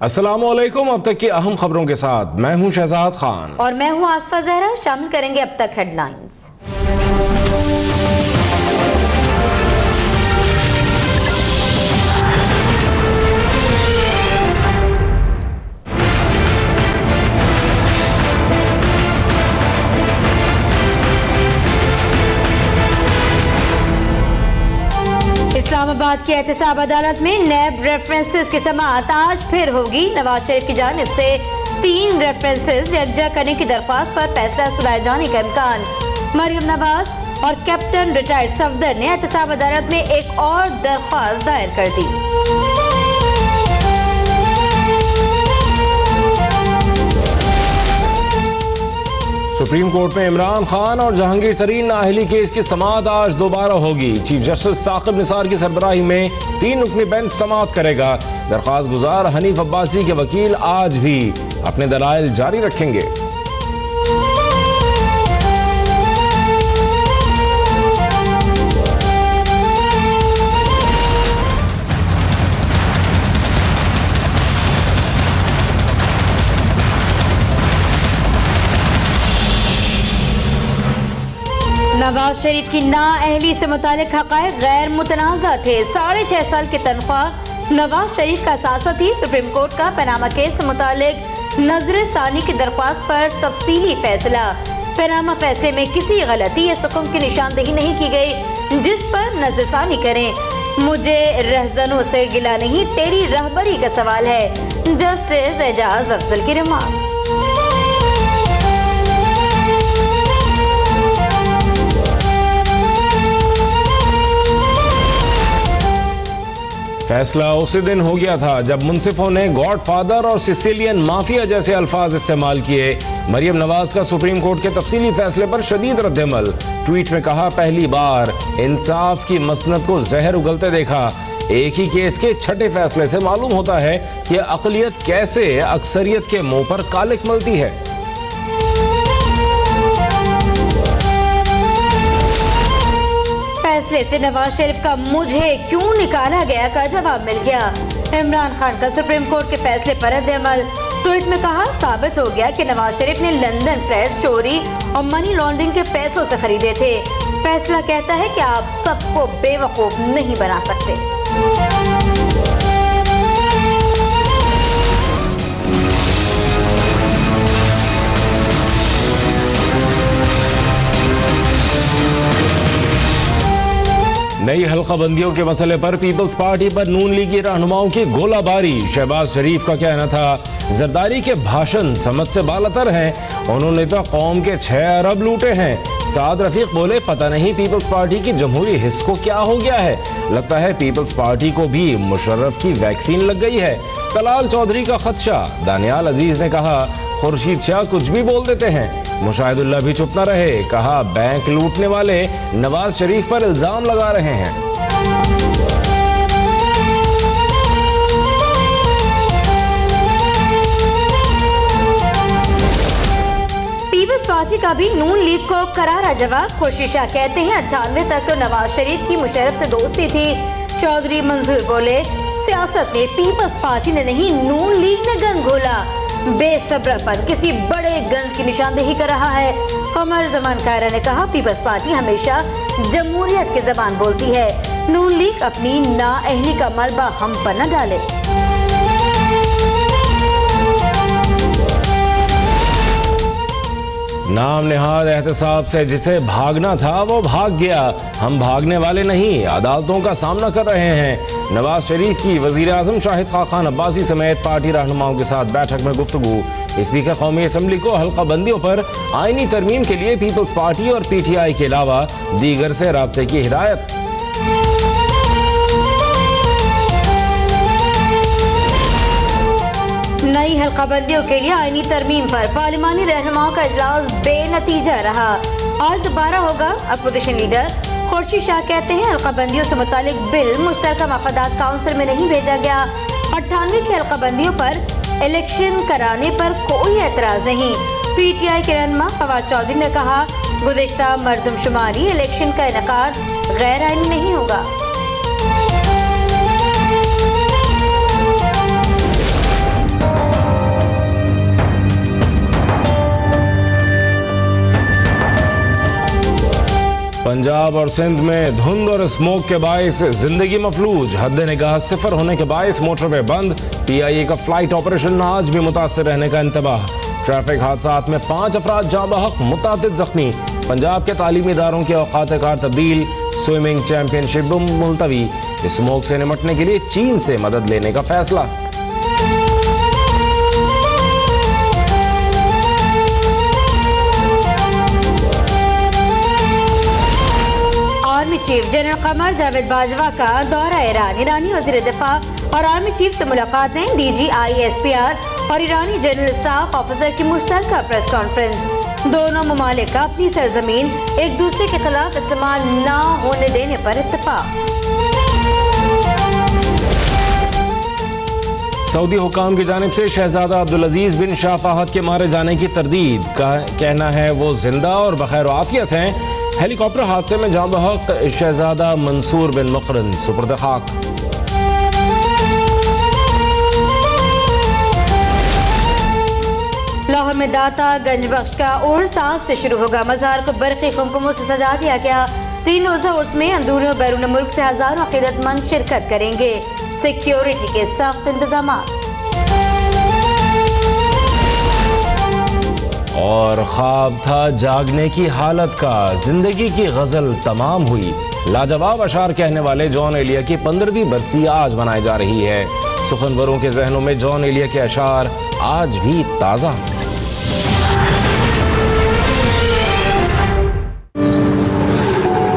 अस्सलामुअलैकुम। अब तक की अहम खबरों के साथ मैं हूं शहजाद खान और मैं हूं आसफा जहरा। शामिल करेंगे अब तक हेडलाइंस। इस्लामाबाद की एहतसाब अदालत में नैब रेफरेंसेस की समाअत आज फिर होगी। नवाज शरीफ की जानिब से 3 रेफरेंसेस यकजा करने की दरख्वास्त पर फैसला सुनाए जाने का इम्कान। मरियम नवाज और कैप्टन रिटायर्ड सफदर ने एहतसाब अदालत में एक और दरख्वास्त दायर कर दी। सुप्रीम कोर्ट में इमरान खान और जहांगीर तरीन नाअहली केस की समाअत आज दोबारा होगी। चीफ जस्टिस साकिब निसार की सरबराही में 3 रुकनी बेंच समाअत करेगा। दरख्वास्त गुजार हनीफ अब्बासी के वकील आज भी अपने दलाइल जारी रखेंगे। नवाज शरीफ की नाअहली से मुतालिक हक़ाइक़ गैर मुतनाज़ा थे। 6.5 साल की तनख्वाह नवाज शरीफ का असासा थी। सुप्रीम कोर्ट का पनामा केस से मुतालिक नजर सानी की दरख्वास्त पर तफसीली फैसला। पनामा फैसले में किसी गलती या सुकुम की निशानदेही नहीं की गई जिस पर नजर सानी करें। मुझे रहजनों से गिला नहीं, तेरी रहबरी का सवाल है। जस्टिस एजाज अफजल की रिमार्क्स। फैसला उसी दिन हो गया था जब मुंसिफों ने गॉड फादर और सिसिलियन माफिया जैसे अल्फाज इस्तेमाल किए। मरियम नवाज का सुप्रीम कोर्ट के तफसीली फैसले पर शदीद रद्दअमल। ट्वीट में कहा, पहली बार इंसाफ की मसनद को जहर उगलते देखा। एक ही केस के छठे फैसले से मालूम होता है कि अक़लियत कैसे अक्सरियत के मुंह पर कालिक मलती है। फैसले से नवाज शरीफ का मुझे क्यों निकाला गया का जवाब मिल गया। इमरान खान का सुप्रीम कोर्ट के फैसले पर रद्दअमल। ट्वीट में कहा, साबित हो गया कि नवाज शरीफ ने लंदन फ्लैट्स चोरी और मनी लॉन्ड्रिंग के पैसों से खरीदे थे। फैसला कहता है कि आप सबको बेवकूफ नहीं बना सकते। नई हल्काबंदियों के मसले पर पीपल्स पार्टी पर नून लीग की रहनुमाओं की गोलाबारी। शहबाज शरीफ का कहना था, जरदारी के भाषण समझ से बालतर हैं। उन्होंने तो कौम के 6 अरब लूटे हैं। साद रफीक बोले, पता नहीं पीपल्स पार्टी की जमहूरी हिस्स को क्या हो गया है। लगता है पीपल्स पार्टी को भी मुशर्रफ की वैक्सीन लग गई है। तलाल चौधरी का खदशा। दानियाल अजीज ने कहा, खुर्शीद शाह कुछ भी बोल देते हैं। मुशाहिदुल्लाह भी चुप न रहे। कहा, बैंक लूटने वाले नवाज शरीफ पर इल्जाम लगा रहे हैं। पीपल्स पार्टी का भी नून लीग को करारा जवाब। खुर्शीद शाह कहते हैं, 98 तक तो नवाज शरीफ की मुशर्रफ से दोस्ती थी। चौधरी मंजूर बोले, सियासत में पीपल्स पार्टी ने नहीं, नून लीग ने गंद घोला। बेसब्रपन किसी बड़े गंद की निशानदेही कर रहा है। कमर जमान कायरा ने कहा, पीपल्स पार्टी हमेशा जमहूरियत की जबान बोलती है। नून लीग अपनी नाअहली का मलबा हम पर न डाले। नाम निहाद एहतसाब से जिसे भागना था वो भाग गया। हम भागने वाले नहीं, अदालतों का सामना कर रहे हैं। नवाज शरीफ की वजीर आजम शाहिद खान अब्बासी समेत पार्टी रहनुमाओं के साथ बैठक में गुफ्तगू। स्पीकर कौमी असम्बली को हल्काबंदियों पर आईनी तरमीम के लिए पीपल्स पार्टी और PTI के अलावा दीगर से राब्ते की हिदायत। नई हल्काबंदियों के लिए आईनी तरमीम पर पार्लिमानी रहनुमाओं का इजलास बेनतीजा रहा। आज दोबारा होगा। अपोजिशन लीडर खुर्शीद शाह कहते हैं, हल्काबंदियों से मुतालिक बिल मुश्तरका मफादात काउंसिल में नहीं भेजा गया। 98 की हल्काबंदियों पर इलेक्शन कराने पर कोई एतराज नहीं। PTI के रहनुमा फवाद चौधरी ने कहा, गुज़िश्ता मरदमशुमारी इलेक्शन का इनेकाद गैर आईनी नहीं होगा। पंजाब और सिंध में धुंध और स्मोक के बायस जिंदगी मफलूज, हद निगाह सिफर होने के बायस मोटरवे बंद, PIA का फ्लाइट ऑपरेशन आज भी मुतासर रहने का इंतबाह। ट्रैफिक हादसात में 5 अफराद जाँ बहक, मुतादिद जख्मी। पंजाब के तालीमी इदारों के औकात कार तब्दील, स्विमिंग चैंपियनशिप मुलतवी। स्मोक से निपटने के लिए चीन से मदद लेने का फैसला। Army chief general Qamar Javed Bajwa का दौरा ईरान। ईरानी वज़ीर दिफा और आर्मी चीफ से मुलाकातें, DGI SPR और ईरानी जनरल स्टाफ ऑफिसर की मुश्तरका प्रेस कॉन्फ्रेंस। दोनों ममालिक का अपनी सरजमीन एक दूसरे के खिलाफ इस्तेमाल न होने देने पर इत्तफाक। सऊदी हुकाम की जानिब से शहजादा अब्दुल अजीज बिन शाह फहद के मारे जाने की तरदीद का कहना है वो जिंदा और बखैर आफियत हैं। हेलीकॉप्टर हादसे में जाँ बहक शहजादा मंसूर बिन मुकरन सुपुर्द खाक। लाहौर में दाता गंज बख्श का उर्स आज से शुरू होगा। मज़ार को बरक़ी कुमकुमों से सजा दिया गया। 3 रोज़ा उर्स में अंदरूनी और बैरून मुल्क से हजारों अक़ीदतमंद शिरकत करेंगे। सिक्योरिटी के सख्त इंतजाम। और ख्वाब था जागने की हालत का, जिंदगी की गजल तमाम हुई। लाजवाब अशार कहने वाले जॉन एलिया की 15वीं बरसी आज मनाई जा रही है। सुखनवरों के जहनों में जॉन एलिया के अशार आज भी ताज़ा।